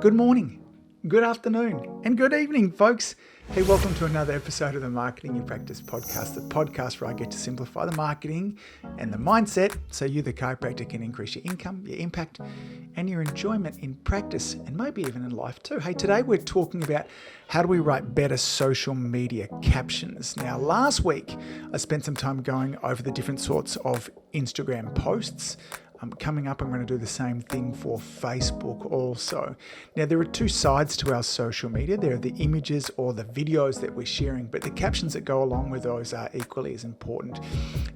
Good morning, good afternoon, and good evening, folks. Hey, welcome to another episode of the Marketing Your Practice podcast, the podcast where I get to simplify the marketing and the mindset so you, the chiropractor, can increase your income, your impact, and your enjoyment in practice, and maybe even in life too. Hey, today we're talking about how do we write better social media captions. Now, last week I spent some time going over the different sorts of Instagram posts. Coming up, I'm going to do the same thing for Facebook also. Now, there are two sides to our social media. There are the images or the videos that we're sharing, but the captions that go along with those are equally as important.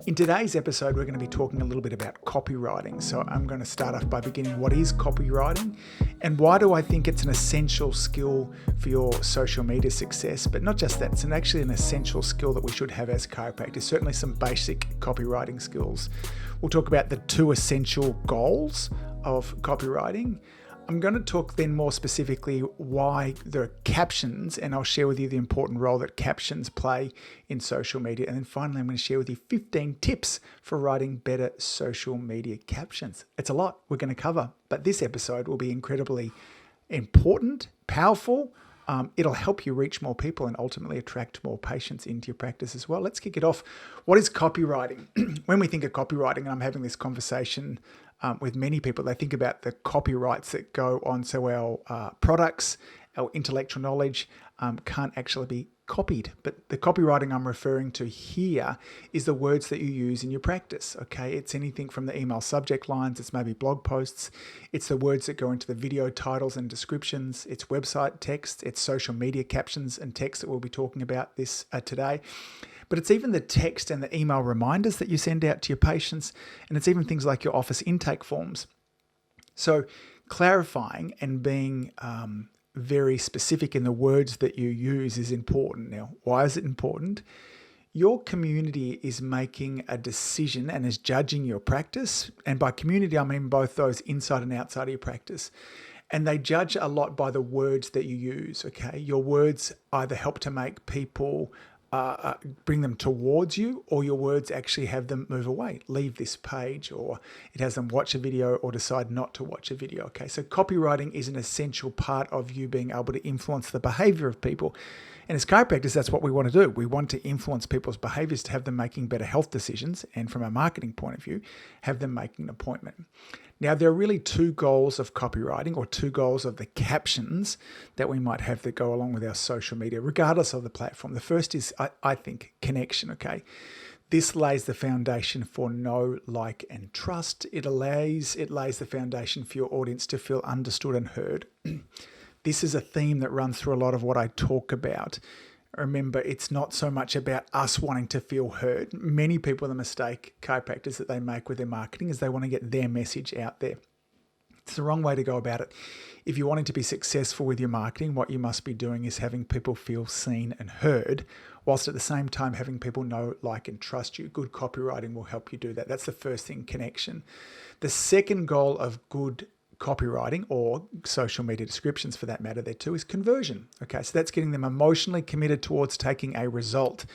In today's episode, we're going to be talking a little bit about copywriting. So I'm going to start off by beginning what is copywriting and why do I think it's an essential skill for your social media success. But not just that, it's actually an essential skill that we should have as chiropractors, certainly some basic copywriting skills. We'll talk about the two essential goals of copywriting. I'm going to talk then more specifically why there are captions, and I'll share with you the important role that captions play in social media. And then finally, I'm going to share with you 15 tips for writing better social media captions. It's a lot we're going to cover, but this episode will be incredibly important, powerful. It'll help you reach more people and ultimately attract more patients into your practice as well. Let's kick it off. What is copywriting? When we think of copywriting, and I'm having this conversation with many people, they think about the copyrights that go on so our products, our intellectual knowledge can't actually be copied. But the copywriting I'm referring to here is the words that you use in your practice, okay? It's anything from the email subject lines, it's maybe blog posts, it's the words that go into the video titles and descriptions, it's website text, it's social media captions and text that we'll be talking about this today. But it's even the text and the email reminders that you send out to your patients, and it's even things like your office intake forms. So clarifying and being very specific in the words that you use is important. Now, why is it important? Your community is making a decision and is judging your practice. And by community, I mean both those inside and outside of your practice. And they judge a lot by the words that you use, okay? Your words either help to make people bring them towards you, or your words actually have them move away, leave this page, or it has them watch a video or decide not to watch a video. Okay, so copywriting is an essential part of you being able to influence the behavior of people. And as chiropractors, that's what we want to do. We want to influence people's behaviors to have them making better health decisions, and from a marketing point of view, have them making an appointment. Now, there are really two goals of copywriting, or two goals of the captions that we might have that go along with our social media, regardless of the platform. The first is, I think, connection, okay? This lays the foundation for know, like, and trust. It lays the foundation for your audience to feel understood and heard. This is a theme that runs through a lot of what I talk about. Remember, it's not so much about us wanting to feel heard. Many people, the mistake chiropractors that they make with their marketing is they want to get their message out there. It's the wrong way to go about it. If you're wanting to be successful with your marketing, what you must be doing is having people feel seen and heard, whilst at the same time having people know, like, and trust you. Good copywriting will help you do that. That's the first thing, connection. The second goal of good copywriting, or social media descriptions for that matter there too, is conversion. Okay, so that's getting them emotionally committed towards taking a result.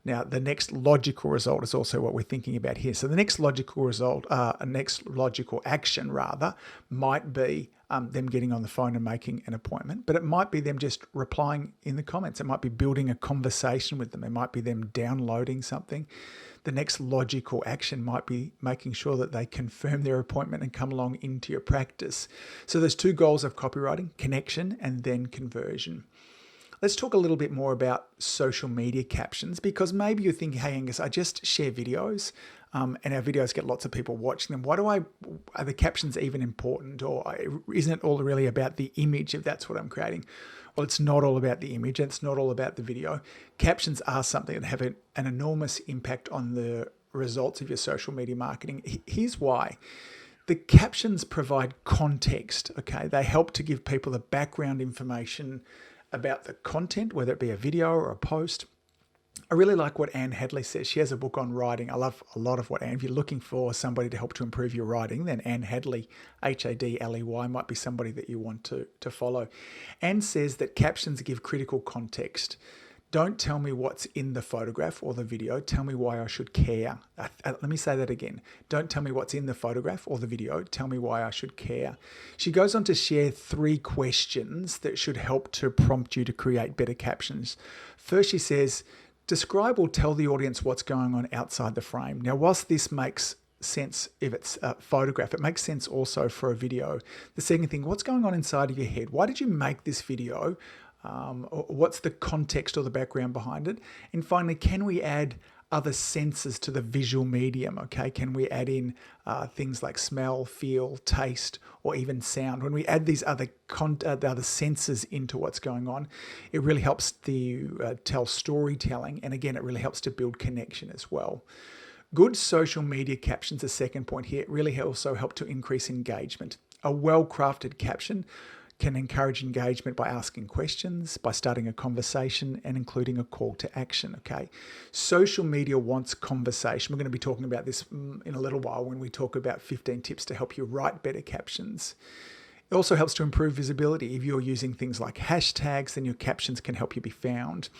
Now, the next logical result is also what we're thinking about here. So the next logical result, next logical action rather, might be them getting on the phone and making an appointment, but it might be them just replying in the comments. It might be building a conversation with them. It might be them downloading something. The next logical action might be making sure that they confirm their appointment and come along into your practice. So there's two goals of copywriting: connection and then conversion. Let's talk a little bit more about social media captions, because maybe you're thinking, hey, Angus, I just share videos and our videos get lots of people watching them. Are the captions even important, or isn't it all really about the image if that's what I'm creating? Well, it's not all about the image, and it's not all about the video. Captions are something that have an enormous impact on the results of your social media marketing. Here's why. The captions provide context, okay? They help to give people the background information about the content, whether it be a video or a post. I really like what Anne Hadley says. She has a book on writing. I love a lot of what Anne, if you're looking for somebody to help to improve your writing, then Anne Hadley, Hadley, might be somebody that you want to follow. Anne says that captions give critical context. Don't tell me what's in the photograph or the video. Tell me why I should care. Let me say that again. Don't tell me what's in the photograph or the video. Tell me why I should care. She goes on to share 3 questions that should help to prompt you to create better captions. First, she says, describe or tell the audience what's going on outside the frame. Now, whilst this makes sense if it's a photograph, it makes sense also for a video. The second thing, what's going on inside of your head? Why did you make this video? What's the context or the background behind it? And finally, can we add other senses to the visual medium? Okay, can we add in things like smell, feel, taste, or even sound? When we add these the other senses into what's going on, it really helps to tell storytelling, and again, it really helps to build connection as well. Good social media captions, the second point here, really also help to increase engagement. A well-crafted caption can encourage engagement by asking questions, by starting a conversation, and including a call to action, okay? Social media wants conversation. We're going to be talking about this in a little while when we talk about 15 tips to help you write better captions. It also helps to improve visibility. If you're using things like hashtags, then your captions can help you be found.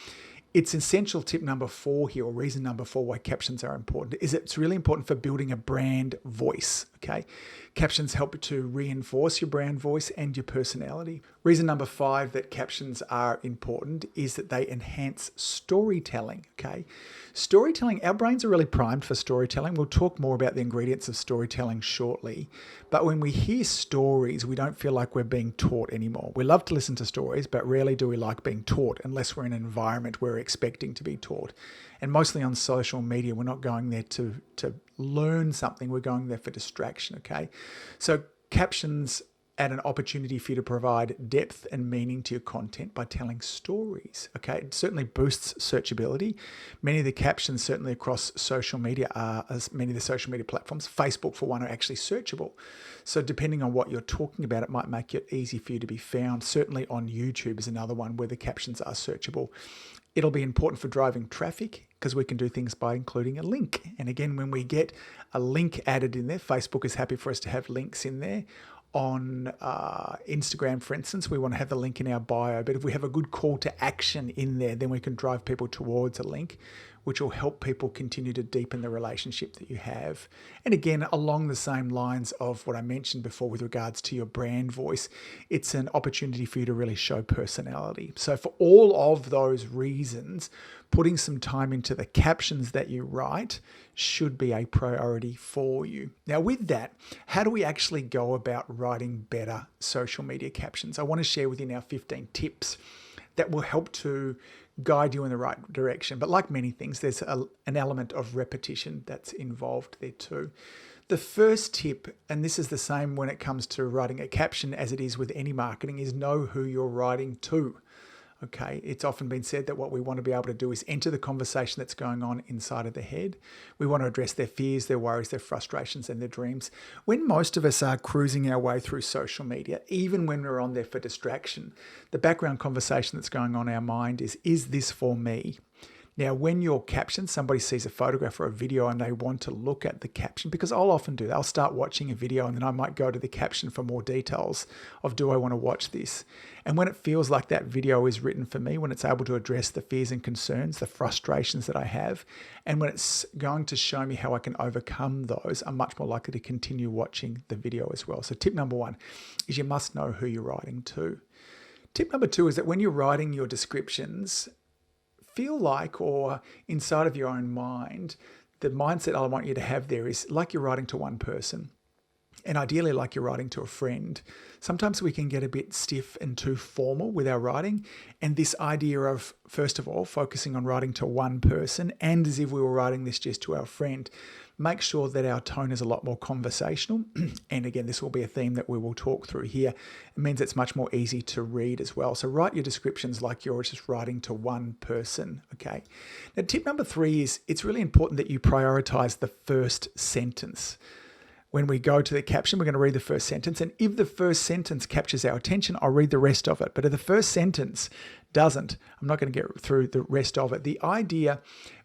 It's essential tip number 4 here, or reason number 4 why captions are important, is it's really important for building a brand voice, okay? Captions help to reinforce your brand voice and your personality. Reason number 5 that captions are important is that they enhance storytelling, okay? Storytelling, our brains are really primed for storytelling. We'll talk more about the ingredients of storytelling shortly. But when we hear stories, we don't feel like we're being taught anymore. We love to listen to stories, but rarely do we like being taught unless we're in an environment where we're expecting to be taught. And mostly on social media, we're not going there to learn something. We're going there for distraction, okay? So captions add an opportunity for you to provide depth and meaning to your content by telling stories, okay? It certainly boosts searchability. Many of the captions, certainly across social media, as many of the social media platforms, Facebook for one, are actually searchable. So depending on what you're talking about, it might make it easy for you to be found. Certainly on YouTube is another one where the captions are searchable. It'll be important for driving traffic because we can do things by including a link. And again, when we get a link added in there, Facebook is happy for us to have links in there. On Instagram, for instance, we want to have the link in our bio, but if we have a good call to action in there, then we can drive people towards a link, which will help people continue to deepen the relationship that you have. And again, along the same lines of what I mentioned before with regards to your brand voice, it's an opportunity for you to really show personality. So for all of those reasons, putting some time into the captions that you write should be a priority for you. Now with that, how do we actually go about writing better social media captions? I want to share with you now 15 tips that will help to guide you in the right direction. But like many things, there's an element of repetition that's involved there too. The first tip, and this is the same when it comes to writing a caption as it is with any marketing, is know who you're writing to. Okay, it's often been said that what we want to be able to do is enter the conversation that's going on inside of the head. We want to address their fears, their worries, their frustrations, and their dreams. When most of us are cruising our way through social media, even when we're on there for distraction, the background conversation that's going on in our mind is this for me? Now, when your caption, somebody sees a photograph or a video and they want to look at the caption, because I'll often do that. I'll start watching a video and then I might go to the caption for more details of, do I want to watch this? And when it feels like that video is written for me, when it's able to address the fears and concerns, the frustrations that I have, and when it's going to show me how I can overcome those, I'm much more likely to continue watching the video as well. So tip number 1 is you must know who you're writing to. Tip number 2 is that when you're writing your descriptions, feel like, or inside of your own mind, the mindset I want you to have there is like you're writing to one person, and ideally like you're writing to a friend. Sometimes we can get a bit stiff and too formal with our writing, and this idea of, first of all, focusing on writing to one person and as if we were writing this just to our friend, make sure that our tone is a lot more conversational. And again, this will be a theme that we will talk through here. It means it's much more easy to read as well. So write your descriptions like you're just writing to one person, okay? Now, tip number 3 is it's really important that you prioritize the first sentence. When we go to the caption, we're going to read the first sentence. And if the first sentence captures our attention, I'll read the rest of it. But if the first sentence doesn't, I'm not going to get through the rest of it. The idea,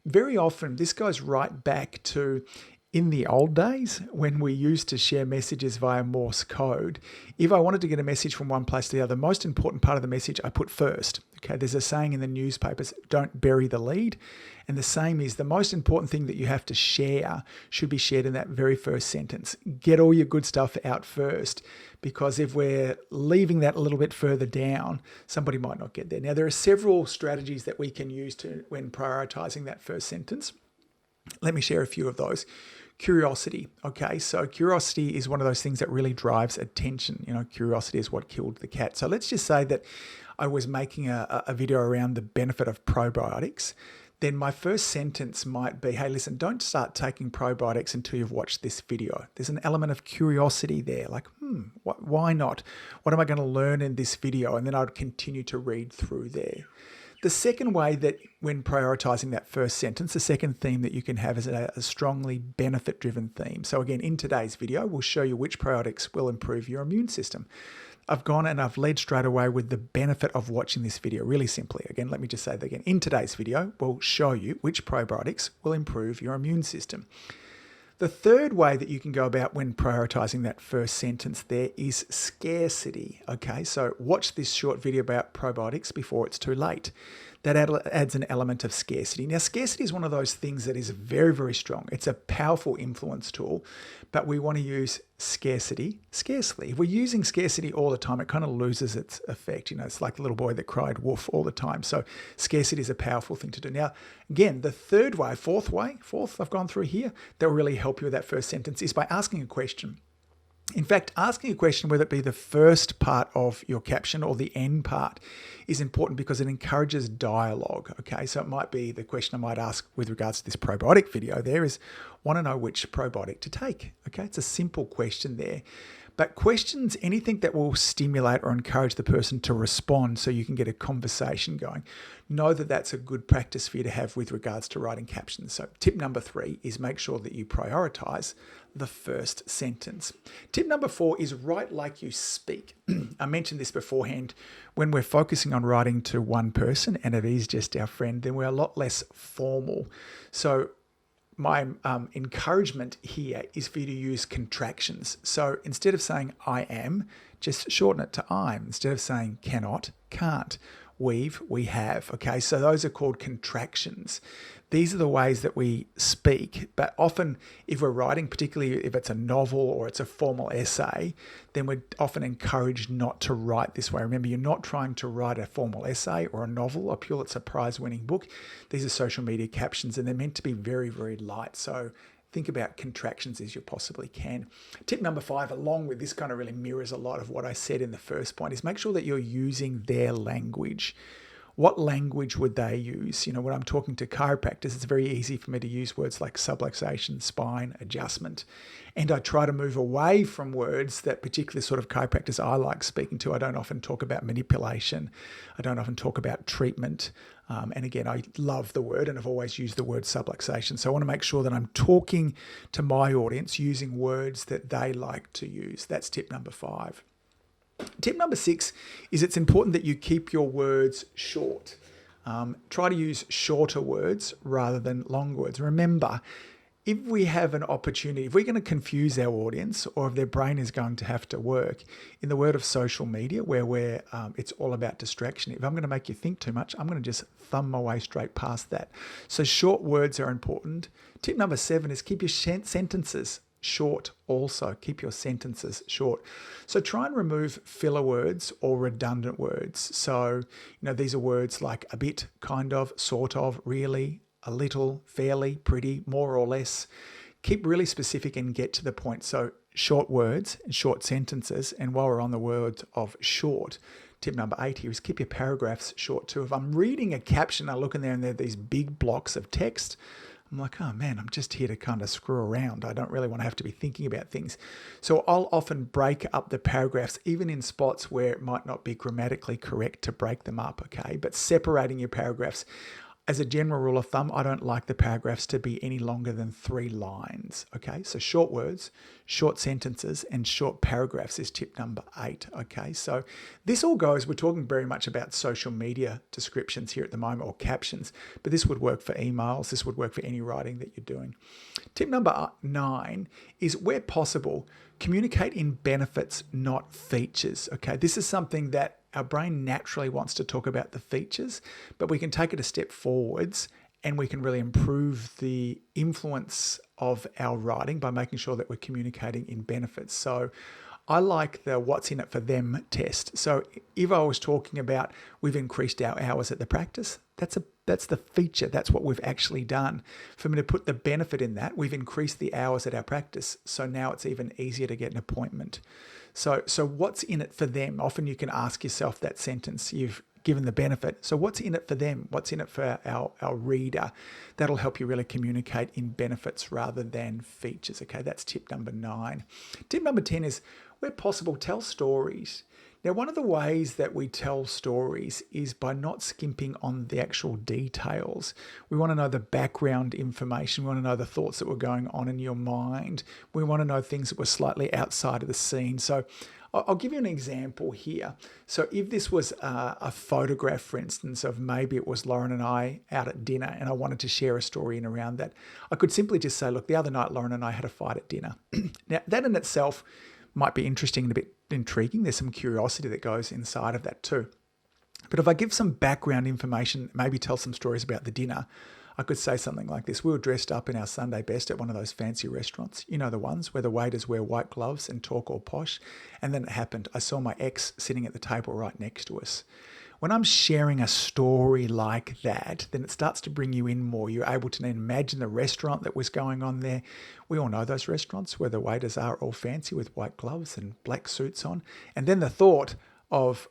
very often, this goes right back to in the old days, when we used to share messages via Morse code, if I wanted to get a message from one place to the other, the most important part of the message I put first. Okay, there's a saying in the newspapers, don't bury the lead. And the same is the most important thing that you have to share should be shared in that very first sentence. Get all your good stuff out first, because if we're leaving that a little bit further down, somebody might not get there. Now, there are several strategies that we can use when prioritizing that first sentence. Let me share a few of those. Curiosity. Okay, so curiosity is one of those things that really drives attention. Curiosity is what killed the cat. So let's just say that I was making a video around the benefit of probiotics. Then my first sentence might be, hey, listen, don't start taking probiotics until you've watched this video. There's an element of curiosity there, like, why not? What am I going to learn in this video? And then I'd continue to read through there. The second way that when prioritizing that first sentence, the second theme that you can have is a strongly benefit-driven theme. So again, in today's video, we'll show you which probiotics will improve your immune system. I've gone and I've led straight away with the benefit of watching this video really simply. Again, let me just say that again. In today's video, we'll show you which probiotics will improve your immune system. The third way that you can go about when prioritizing that first sentence there is scarcity. Okay, so watch this short video about probiotics before it's too late. That adds an element of scarcity. Now, scarcity is one of those things that is very, very strong. It's a powerful influence tool, but we want to use scarcity scarcely. If we're using scarcity all the time, it kind of loses its effect. It's like the little boy that cried wolf all the time. So scarcity is a powerful thing to do. Now, again, the fourth I've gone through here, that will really help you with that first sentence is by asking a question. In fact, asking a question, whether it be the first part of your caption or the end part, is important because it encourages dialogue. Okay, so it might be the question I might ask with regards to this probiotic video there is, want to know which probiotic to take. Okay, it's a simple question there. But questions, anything that will stimulate or encourage the person to respond so you can get a conversation going, know that that's a good practice for you to have with regards to writing captions. So tip number 3 is make sure that you prioritize the first sentence. Tip number 4 is write like you speak. I mentioned this beforehand. When we're focusing on writing to one person and if he's just our friend, then we're a lot less formal. So my encouragement here is for you to use contractions. So instead of saying I am, just shorten it to I'm. Instead of saying cannot, can't. We have. Okay, so those are called contractions. These are the ways that we speak, but often if we're writing, particularly if it's a novel or it's a formal essay, then we're often encouraged not to write this way. Remember, you're not trying to write a formal essay or a novel, a Pulitzer Prize-winning book. These are social media captions and they're meant to be very, very light. So think about contractions as you possibly can. Tip number 5, along with this, kind of really mirrors a lot of what I said in the first point, is make sure that you're using their language. What language would they use? When I'm talking to chiropractors, it's very easy for me to use words like subluxation, spine, adjustment. And I try to move away from words that particular sort of chiropractors I like speaking to. I don't often talk about manipulation. I don't often talk about treatment. And again, I love the word and I've always used the word subluxation. So I want to make sure that I'm talking to my audience using words that they like to use. That's tip number 5. Tip number 6 is it's important that you keep your words short. Try to use shorter words rather than long words. Remember, if we have an opportunity, if we're going to confuse our audience or if their brain is going to have to work, in the world of social media where it's all about distraction, if I'm going to make you think too much, I'm going to just thumb my way straight past that. So short words are important. Tip number 7 is keep your sentences short also. Keep your sentences short. So try and remove filler words or redundant words. So, these are words like a bit, kind of, sort of, really, a little, fairly, pretty, more or less. Keep really specific and get to the point. So short words and short sentences. And while we're on the word of short, tip number 8 here is keep your paragraphs short too. If I'm reading a caption, I look in there and there are these big blocks of text, I'm like, oh man, I'm just here to kind of screw around. I don't really want to have to be thinking about things. So I'll often break up the paragraphs, even in spots where it might not be grammatically correct to break them up, okay? But separating your paragraphs, As a general rule of thumb, I don't like the paragraphs to be any longer than 3 lines. Okay, so short words, short sentences, and short paragraphs is tip number 8. Okay, so this all goes, we're talking very much about social media descriptions here at the moment, or captions, but this would work for emails, this would work for any writing that you're doing. Tip number 9 is, where possible, communicate in benefits, not features. Okay, this is something that our brain naturally wants to talk about the features, but we can take it a step forwards and we can really improve the influence of our writing by making sure that we're communicating in benefits. So I like the what's in it for them test. So if I was talking about we've increased our hours at the practice, that's the feature. That's what we've actually done. For me to put the benefit in that, we've increased the hours at our practice. So now it's even easier to get an appointment. So what's in it for them? Often you can ask yourself that sentence. You've given the benefit. So what's in it for them? What's in it for our reader? That'll help you really communicate in benefits rather than features. Okay, that's tip number 9. Tip number 10 is, where possible, tell stories. Now, one of the ways that we tell stories is by not skimping on the actual details. We want to know the background information. We want to know the thoughts that were going on in your mind. We want to know things that were slightly outside of the scene. So I'll give you an example here. So if this was a photograph, for instance, of maybe it was Lauren and I out at dinner and I wanted to share a story in around that, I could simply just say, look, the other night Lauren and I had a fight at dinner. Now, that in itself might be interesting and a bit intriguing. There's some curiosity that goes inside of that too. But if I give some background information, maybe tell some stories about the dinner, I could say something like this. We were dressed up in our Sunday best at one of those fancy restaurants. You know, the ones where the waiters wear white gloves and talk all posh. And then it happened. I saw my ex sitting at the table right next to us. When I'm sharing a story like that, then it starts to bring you in more. You're able to then imagine the restaurant that was going on there. We all know those restaurants where the waiters are all fancy with white gloves and black suits on. And then the thought of,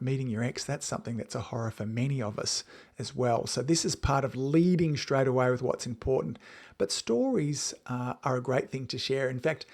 meeting your ex, that's something that's a horror for many of us as well. So this is part of leading straight away with what's important. But stories are a great thing to share. In fact,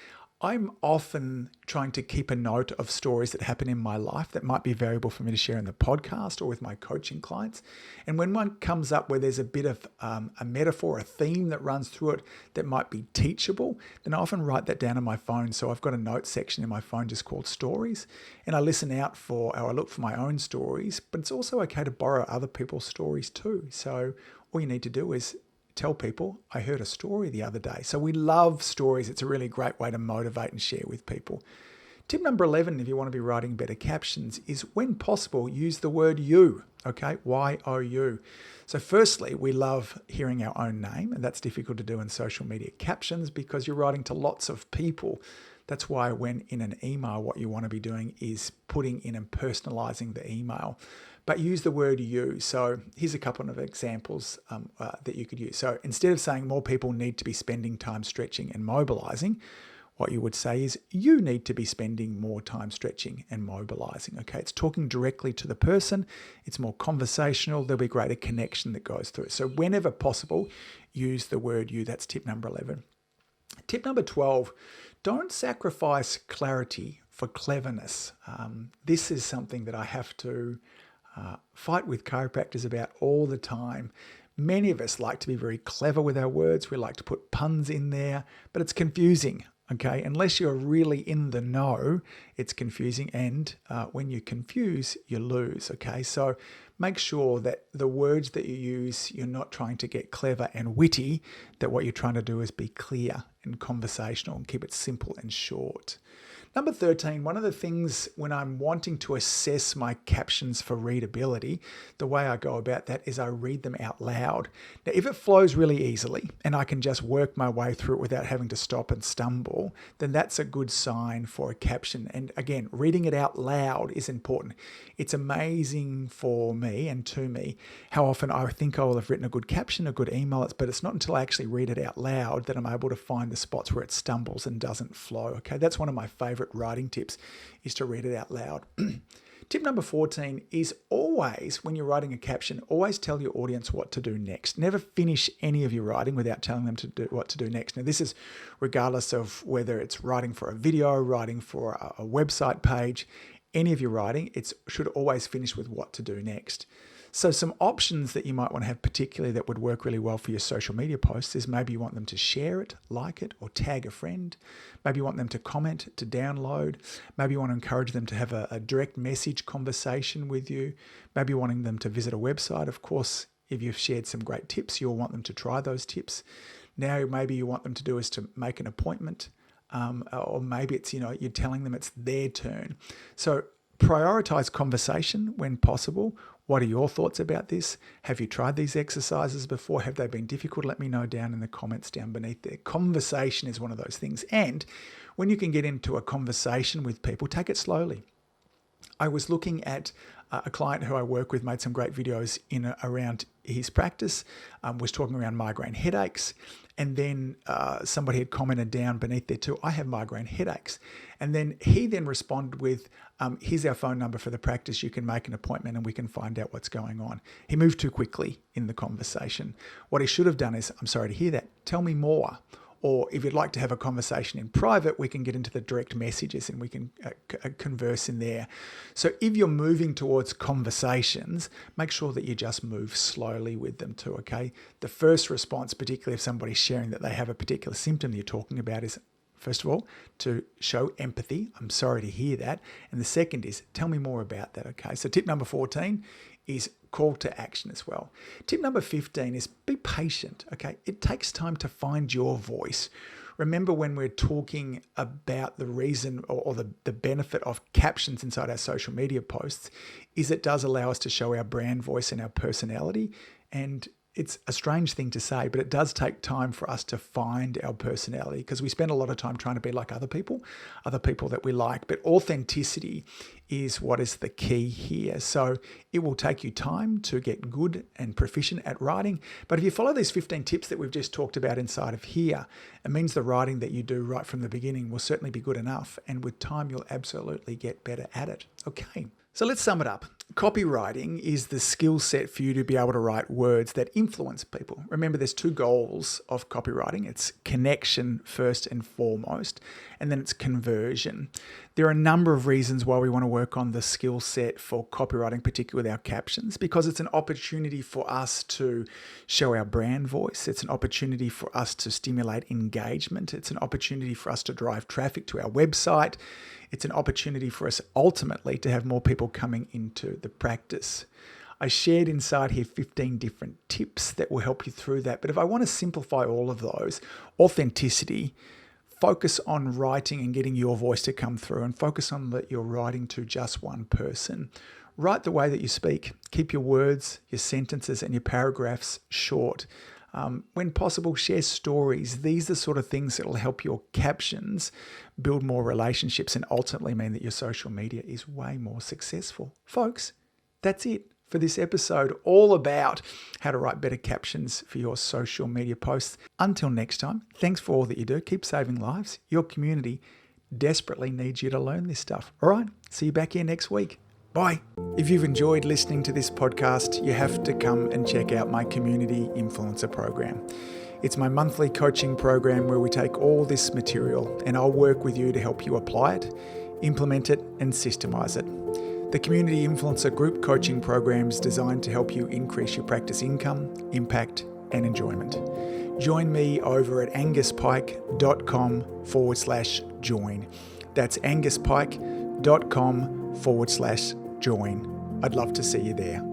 I'm often trying to keep a note of stories that happen in my life that might be valuable for me to share in the podcast or with my coaching clients. And when one comes up where there's a bit of a metaphor, a theme that runs through it that might be teachable, then I often write that down on my phone. So I've got a note section in my phone just called stories. And I listen out for, or I look for my own stories, but it's also okay to borrow other people's stories too. So all you need to do is tell people, I heard a story the other day. So we love stories. It's a really great way to motivate and share with people. Tip number 11, if you want to be writing better captions, is when possible, use the word you. Okay, Y-O-U. So firstly, we love hearing our own name, and that's difficult to do in social media captions because you're writing to lots of people. That's why when in an email, what you want to be doing is putting in and personalizing the email. But use the word you. So here's a couple of examples that you could use. So instead of saying more people need to be spending time stretching and mobilizing, what you would say is you need to be spending more time stretching and mobilizing. Okay, it's talking directly to the person. It's more conversational. There'll be greater connection that goes through it. So whenever possible, use the word you. That's tip number 11. Tip number 12, don't sacrifice clarity for cleverness. This is something that I have to fight with chiropractors about all the time. Many of us like to be very clever with our words. We like to put puns in there, but it's confusing. Okay, unless you're really in the know, it's confusing. And when you confuse, you lose. Okay, so make sure that the words that you use, you're not trying to get clever and witty, that what you're trying to do is be clear and conversational and keep it simple and short. Number 13, one of the things when I'm wanting to assess my captions for readability, the way I go about that is I read them out loud. Now, if it flows really easily and I can just work my way through it without having to stop and stumble, then that's a good sign for a caption. And again, reading it out loud is important. It's amazing for me and to me how often I think I will have written a good caption, a good email, but it's not until I actually read it out loud that I'm able to find the spots where it stumbles and doesn't flow. Okay, that's one of my favorite writing tips, is to read it out loud. Tip number 14 is always, when you're writing a caption, always tell your audience what to do next. Never finish any of your writing without telling them to do what to do next. Now, this is regardless of whether it's writing for a video, writing for a website page, any of your writing, it should always finish with what to do next. So some options that you might want to have particularly that would work really well for your social media posts is maybe you want them to share it, like it, or tag a friend. Maybe you want them to comment, to download. Maybe you want to encourage them to have a direct message conversation with you. Maybe you're wanting them to visit a website. Of course, if you've shared some great tips, you'll want them to try those tips. Now, maybe you want them to do is to make an appointment, or maybe it's, you're telling them it's their turn. So prioritize conversation when possible. What are your thoughts about this? Have you tried these exercises before? Have they been difficult? Let me know down in the comments down beneath there. Conversation is one of those things. And when you can get into a conversation with people, take it slowly. I was looking at a client who I work with, made some great videos around his practice, was talking around migraine headaches. And then somebody had commented down beneath there too, I have migraine headaches. And then he then responded with, here's our phone number for the practice. You can make an appointment and we can find out what's going on. He moved too quickly in the conversation. What he should have done is, I'm sorry to hear that. Tell me more. Or if you'd like to have a conversation in private, we can get into the direct messages and we can converse in there. So if you're moving towards conversations, make sure that you just move slowly with them too, okay? The first response, particularly if somebody's sharing that they have a particular symptom that you're talking about, is first of all, to show empathy. I'm sorry to hear that. And the second is, tell me more about that, okay? So tip number 14 is call to action as well. Tip number 15 is be patient, okay? It takes time to find your voice. Remember when we're talking about the reason or the benefit of captions inside our social media posts is it does allow us to show our brand voice and our personality. And it's a strange thing to say, but it does take time for us to find our personality because we spend a lot of time trying to be like other people that we like. But authenticity is what is the key here. So it will take you time to get good and proficient at writing. But if you follow these 15 tips that we've just talked about inside of here, it means the writing that you do right from the beginning will certainly be good enough. And with time, you'll absolutely get better at it. Okay. So let's sum it up. Copywriting is the skill set for you to be able to write words that influence people. Remember, there's two goals of copywriting. It's connection first and foremost, and then it's conversion. There are a number of reasons why we want to work on the skill set for copywriting, particularly with our captions, because it's an opportunity for us to show our brand voice. It's an opportunity for us to stimulate engagement. It's an opportunity for us to drive traffic to our website. It's an opportunity for us ultimately to have more people coming into the practice. I shared inside here 15 different tips that will help you through that. But if I want to simplify all of those, authenticity, focus on writing and getting your voice to come through, and focus on that you're writing to just one person. Write the way that you speak. Keep your words, your sentences, and your paragraphs short. When possible, share stories. These are the sort of things that will help your captions build more relationships and ultimately mean that your social media is way more successful. Folks, that's it for this episode, all about how to write better captions for your social media posts. Until next time, thanks for all that you do. Keep saving lives. Your community desperately needs you to learn this stuff. All right, see you back here next week. Bye. If you've enjoyed listening to this podcast, you have to come and check out my Community Influencer Program. It's my monthly coaching program where we take all this material and I'll work with you to help you apply it, implement it, and systemize it. The Community Influencer Group Coaching Program is designed to help you increase your practice income, impact, and enjoyment. Join me over at anguspyke.com/join. That's anguspyke.com/join. I'd love to see you there.